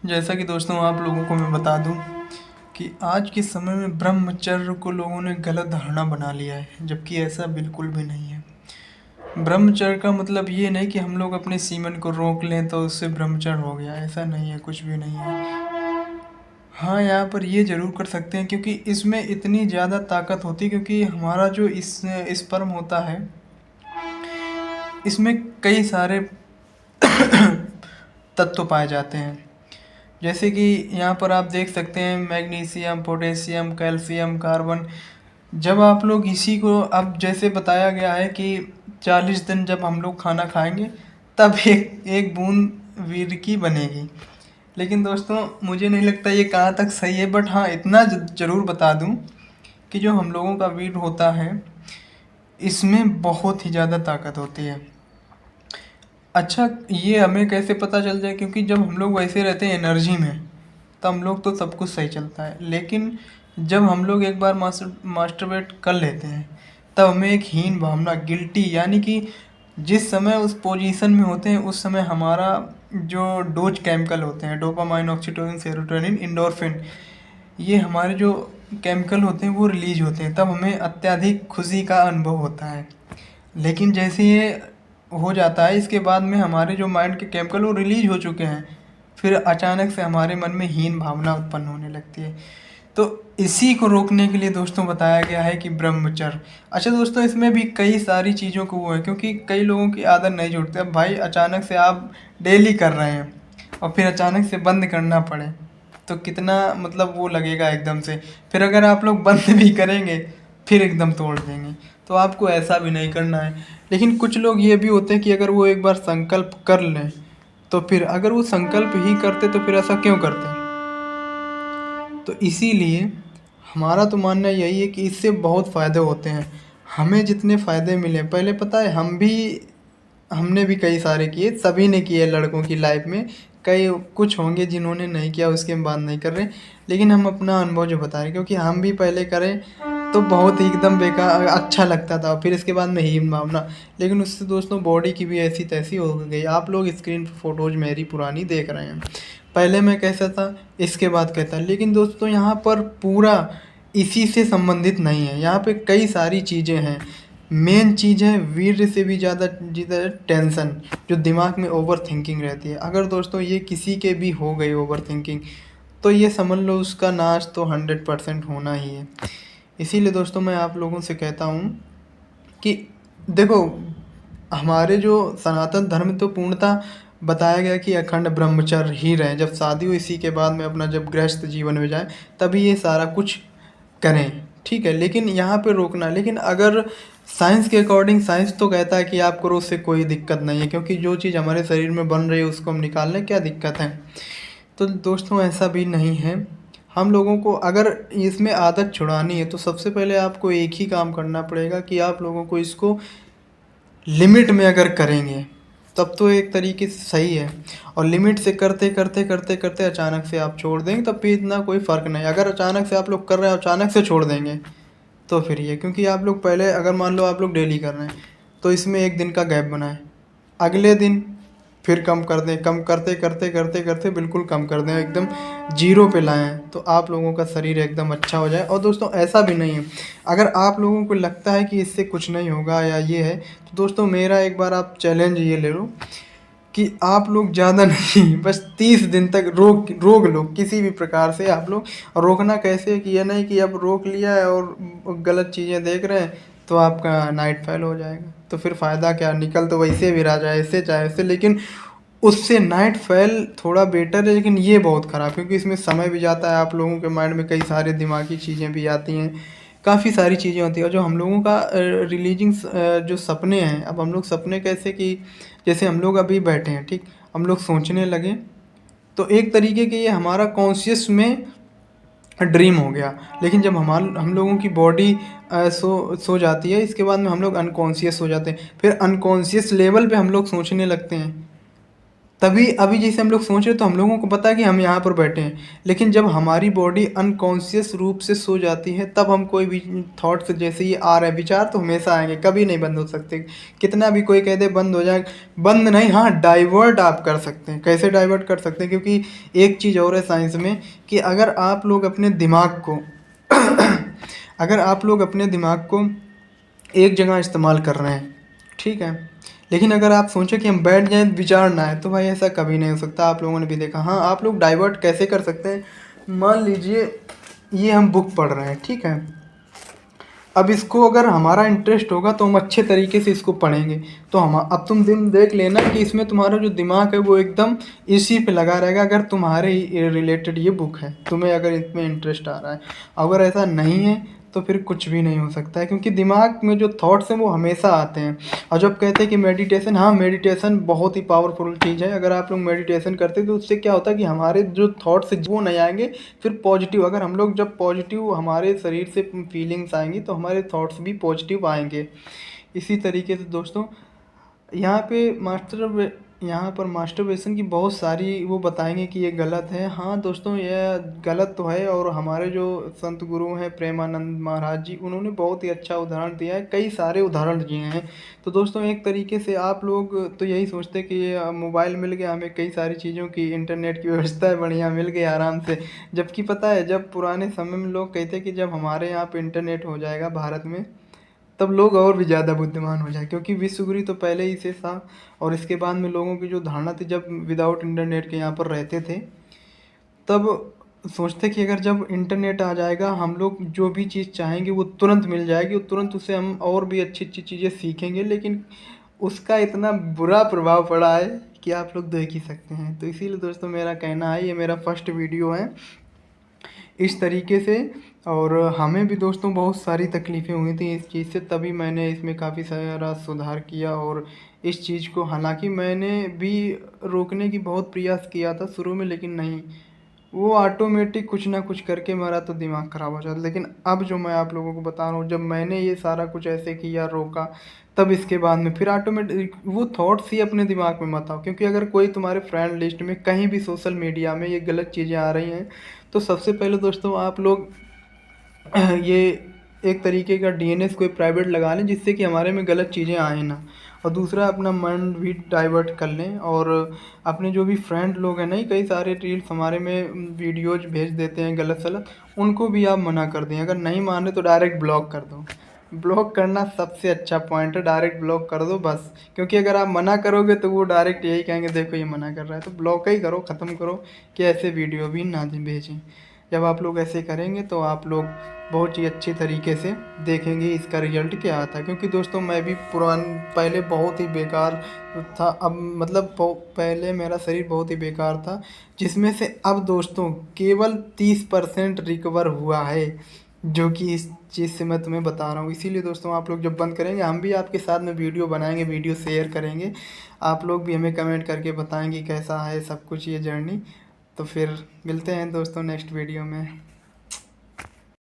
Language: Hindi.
जैसा कि दोस्तों आप लोगों को मैं बता दूं कि आज के समय में ब्रह्मचर्य को लोगों ने गलत धारणा बना लिया है, जबकि ऐसा बिल्कुल भी नहीं है। ब्रह्मचर्य का मतलब ये नहीं कि हम लोग अपने सीमन को रोक लें तो उससे ब्रह्मचर्य हो गया, ऐसा नहीं है, कुछ भी नहीं है। हाँ, यहाँ पर ये ज़रूर कर सकते हैं क्योंकि इसमें इतनी ज़्यादा ताकत होती है, क्योंकि हमारा जो इस स्पर्म होता है, इसमें कई सारे तत्व पाए जाते हैं। जैसे कि यहाँ पर आप देख सकते हैं मैग्नीशियम, पोटेशियम, कैल्शियम, कार्बन। जब आप लोग इसी को, अब जैसे बताया गया है कि 40 दिन जब हम लोग खाना खाएंगे तब एक एक बूंद वीर्य की बनेगी। लेकिन दोस्तों मुझे नहीं लगता ये कहाँ तक सही है, बट हाँ इतना ज़रूर बता दूँ कि जो हम लोगों का वीर्य होता है इसमें बहुत ही ज़्यादा ताकत होती है। अच्छा, ये हमें कैसे पता चल जाए? क्योंकि जब हम लोग वैसे रहते हैं एनर्जी में, तो हम लोग तो सब कुछ सही चलता है, लेकिन जब हम लोग एक बार मास्टरबेट कर लेते हैं तब हमें एक हीन भावना, गिल्टी, यानी कि जिस समय उस पोजीशन में होते हैं उस समय हमारा जो डोज केमिकल होते हैं, डोपामाइन, ऑक्सीटोसिन, सेरोटोनिन, इंडोर्फिन, ये हमारे जो केमिकल होते हैं वो रिलीज होते हैं, तब हमें अत्यधिक खुशी का अनुभव होता है। लेकिन जैसे ये हो जाता है, इसके बाद में हमारे जो माइंड के केमिकल वो रिलीज हो चुके हैं, फिर अचानक से हमारे मन में हीन भावना उत्पन्न होने लगती है। तो इसी को रोकने के लिए दोस्तों बताया गया है कि ब्रह्मचर्य। अच्छा दोस्तों, इसमें भी कई सारी चीज़ों को वो है, क्योंकि कई लोगों की आदत नहीं छूटती। अब भाई अचानक से आप डेली कर रहे हैं और फिर अचानक से बंद करना पड़े तो कितना मतलब वो लगेगा एकदम से। फिर अगर आप लोग बंद भी करेंगे फिर एकदम तोड़ देंगे, तो आपको ऐसा भी नहीं करना है। लेकिन कुछ लोग ये भी होते हैं कि अगर वो एक बार संकल्प कर लें तो फिर अगर वो संकल्प ही करते तो फिर ऐसा क्यों करते? तो इसीलिए हमारा तो मानना यही है कि इससे बहुत फ़ायदे होते हैं। हमें जितने फ़ायदे मिले, पहले पता है हमने भी कई सारे किए, सभी ने किए लड़कों की लाइफ में। कई कुछ होंगे जिन्होंने नहीं किया, उसके हम बात नहीं कर रहे, लेकिन हम अपना अनुभव जो बता रहे हैं, क्योंकि हम भी पहले करें तो बहुत ही एकदम बेकार अच्छा लगता था, फिर इसके बाद में हीन भावना। लेकिन उससे दोस्तों बॉडी की भी ऐसी तैसी हो गई। आप लोग स्क्रीन पर फोटोज मेरी पुरानी देख रहे हैं, पहले मैं कैसा था, इसके बाद कैसा। लेकिन दोस्तों यहाँ पर पूरा इसी से संबंधित नहीं है, यहाँ पे कई सारी चीज़ें हैं। मेन चीज़ है वीर्य से भी ज़्यादा ज़्यादा टेंशन, जो दिमाग में ओवर थिंकिंग रहती है। अगर दोस्तों ये किसी के भी हो गई ओवर थिंकिंग, तो ये समझ लो उसका नाश तो 100% होना ही है। इसीलिए दोस्तों मैं आप लोगों से कहता हूँ कि देखो, हमारे जो सनातन धर्म तो पूर्णतः बताया गया कि अखंड ब्रह्मचर्य ही रहें। जब शादी हो इसी के बाद में अपना जब गृहस्थ जीवन में जाए तभी ये सारा कुछ करें, ठीक है। लेकिन यहाँ पे रोकना, लेकिन अगर साइंस के अकॉर्डिंग, साइंस तो कहता है कि आप करो, उससे कोई दिक्कत नहीं है, क्योंकि जो चीज़ हमारे शरीर में बन रही है उसको हम निकाल लें, क्या दिक्कत है? तो दोस्तों ऐसा भी नहीं है। हम लोगों को अगर इसमें आदत छुड़ानी है तो सबसे पहले आपको एक ही काम करना पड़ेगा कि आप लोगों को इसको लिमिट में अगर करेंगे तब तो एक तरीके से सही है। और लिमिट से करते करते करते करते अचानक से आप छोड़ देंगे तब भी इतना कोई फ़र्क नहीं। अगर अचानक से आप लोग कर रहे हैं, अचानक से छोड़ देंगे तो फिर ये, क्योंकि आप लोग पहले अगर मान लो आप लोग डेली कर रहे हैं तो इसमें एक दिन का गैप बनाएं, अगले दिन फिर कम कर दें, कम करते करते करते करते बिल्कुल कम कर दें, एकदम जीरो पे लाएं, तो आप लोगों का शरीर एकदम अच्छा हो जाए। और दोस्तों ऐसा भी नहीं है, अगर आप लोगों को लगता है कि इससे कुछ नहीं होगा या ये है, तो दोस्तों मेरा एक बार आप चैलेंज ये ले लो कि आप लोग ज़्यादा नहीं, बस 30 दिन तक रोक लो किसी भी प्रकार से आप लोग। और रोकना कैसे कि ये नहीं कि अब रोक लिया है और गलत चीज़ें देख रहे हैं तो आपका नाइट फेल हो जाएगा, तो फिर फ़ायदा क्या? निकल तो वैसे भी रहा, जाए इससे चाहे इससे, लेकिन उससे नाइट फेल थोड़ा बेटर है। लेकिन ये बहुत ख़राब, क्योंकि इसमें समय भी जाता है, आप लोगों के माइंड में कई सारे दिमागी चीज़ें भी आती हैं, काफ़ी सारी चीज़ें होती हैं। और जो हम लोगों का रिलीजिंग जो सपने हैं, अब हम लोग सपने कैसे कि जैसे हम लोग अभी बैठे हैं, ठीक, हम लोग सोचने लगे तो एक तरीके के ये हमारा कॉन्शियस में ड्रीम हो गया। लेकिन जब हम लोगों की बॉडी सो जाती है, इसके बाद में हम लोग अनकॉन्शियस हो जाते हैं, फिर अनकॉन्शियस लेवल पे हम लोग सोचने लगते हैं, तभी अभी जैसे हम लोग सोच रहे तो हम लोगों को पता है कि हम यहाँ पर बैठे हैं, लेकिन जब हमारी बॉडी अनकॉन्शियस रूप से सो जाती है तब हम कोई भी थॉट्स जैसे ये आ रहे हैं, विचार तो हमेशा आएंगे, कभी नहीं बंद हो सकते। कितना भी कोई कह दे बंद हो जाए, बंद नहीं, हाँ डाइवर्ट आप कर सकते हैं। कैसे डाइवर्ट कर सकते हैं? क्योंकि एक चीज़ और है साइंस में कि अगर आप लोग अपने दिमाग को अगर आप लोग अपने दिमाग को एक जगह इस्तेमाल कर रहे हैं, ठीक है, लेकिन अगर आप सोचें कि हम बैठ जाएं विचार ना है, तो भाई ऐसा कभी नहीं हो सकता। आप लोगों ने भी देखा। हाँ, आप लोग डाइवर्ट कैसे कर सकते हैं? मान लीजिए ये हम बुक पढ़ रहे हैं, ठीक है, अब इसको अगर हमारा इंटरेस्ट होगा तो हम अच्छे तरीके से इसको पढ़ेंगे। तो हम अब तुम दिन देख लेना कि इसमें तुम्हारा जो दिमाग है वो एकदम इसी पे लगा रहेगा, अगर तुम्हारे रिलेटेड ये बुक है, तुम्हें अगर इसमें इंटरेस्ट आ रहा है। अगर ऐसा नहीं है तो फिर कुछ भी नहीं हो सकता है, क्योंकि दिमाग में जो थॉट्स हैं वो हमेशा आते हैं। और जब कहते हैं कि मेडिटेशन, हाँ मेडिटेशन बहुत ही पावरफुल चीज़ है। अगर आप लोग मेडिटेशन करते हैं तो उससे क्या होता है कि हमारे जो थॉट्स वो नहीं आएंगे, फिर पॉजिटिव। अगर हम लोग जब पॉजिटिव हमारे शरीर से फीलिंग्स आएंगी तो हमारे थॉट्स भी पॉजिटिव आएंगे। इसी तरीके से दोस्तों यहाँ पे यहाँ पर मास्टरबेशन की बहुत सारी वो बताएंगे कि ये गलत है। हाँ दोस्तों, यह गलत तो है, और हमारे जो संत गुरु हैं प्रेमानंद महाराज जी, उन्होंने बहुत ही अच्छा उदाहरण दिया है, कई सारे उदाहरण दिए हैं। तो दोस्तों एक तरीके से आप लोग तो यही सोचते कि ये मोबाइल मिल गया हमें, कई सारी चीज़ों की इंटरनेट की व्यवस्था है, बढ़िया मिल गई आराम से। जबकि पता है, जब पुराने समय में लोग कहते कि जब हमारे यहाँ पे इंटरनेट हो जाएगा भारत में, तब लोग और भी ज़्यादा बुद्धिमान हो जाए, क्योंकि विश्वगुरु तो पहले ही से था। और इसके बाद में लोगों की जो धारणा थी, जब विदाउट इंटरनेट के यहाँ पर रहते थे, तब सोचते कि अगर जब इंटरनेट आ जाएगा हम लोग जो भी चीज़ चाहेंगे वो तुरंत मिल जाएगी, और तुरंत उससे हम और भी अच्छी अच्छी चीज़ें सीखेंगे। लेकिन उसका इतना बुरा प्रभाव पड़ा है कि आप लोग देख ही सकते हैं। तो इसीलिए दोस्तों मेरा कहना है, ये मेरा फर्स्ट वीडियो है इस तरीके से। और हमें भी दोस्तों बहुत सारी तकलीफ़ें हुई थी इस चीज़ से, तभी मैंने इसमें काफ़ी सारा सुधार किया। और इस चीज़ को हालांकि मैंने भी रोकने की बहुत प्रयास किया था शुरू में, लेकिन नहीं, वो ऑटोमेटिक कुछ ना कुछ करके मेरा तो दिमाग ख़राब हो जाता। लेकिन अब जो मैं आप लोगों को बता रहा हूँ, जब मैंने ये सारा कुछ ऐसे किया, रोका, तब इसके बाद में फिर ऑटोमेटिक वो थॉट्स ही अपने दिमाग में मत आओ। क्योंकि अगर कोई तुम्हारे फ्रेंड लिस्ट में कहीं भी सोशल मीडिया में ये गलत चीज़ें आ रही हैं, तो सबसे पहले दोस्तों आप लोग ये एक तरीके का डीएनएस कोई प्राइवेट लगा लें, जिससे कि हमारे में गलत चीज़ें आए ना। और दूसरा, अपना मन भी डाइवर्ट कर लें। और अपने जो भी फ्रेंड लोग हैं, नहीं कई सारे रील्स हमारे में वीडियोज भेज देते हैं गलत सलत, उनको भी आप मना कर दें। अगर नहीं मान रहे तो डायरेक्ट ब्लॉक कर दो। ब्लॉक करना सबसे अच्छा पॉइंट है, डायरेक्ट ब्लॉक कर दो बस। क्योंकि अगर आप मना करोगे तो वो डायरेक्ट यही कहेंगे, देखो ये मना कर रहा है, तो ब्लॉक ही करो, ख़त्म करो कि ऐसे वीडियो भी ना भेजें। जब आप लोग ऐसे करेंगे तो आप लोग बहुत ही अच्छे तरीके से देखेंगे इसका रिजल्ट क्या आता है। क्योंकि दोस्तों मैं भी पहले बहुत ही बेकार था, अब मतलब पहले मेरा शरीर बहुत ही बेकार था, जिसमें से अब दोस्तों केवल 30% रिकवर हुआ है, जो कि इस चीज़ से मैं तुम्हें बता रहा हूँ। इसीलिए दोस्तों आप लोग जब बंद करेंगे, हम भी आपके साथ में वीडियो बनाएंगे, वीडियो शेयर करेंगे। आप लोग भी हमें कमेंट करके बताएंगे कैसा है सब कुछ ये जर्नी। तो फिर मिलते हैं दोस्तों नेक्स्ट वीडियो में।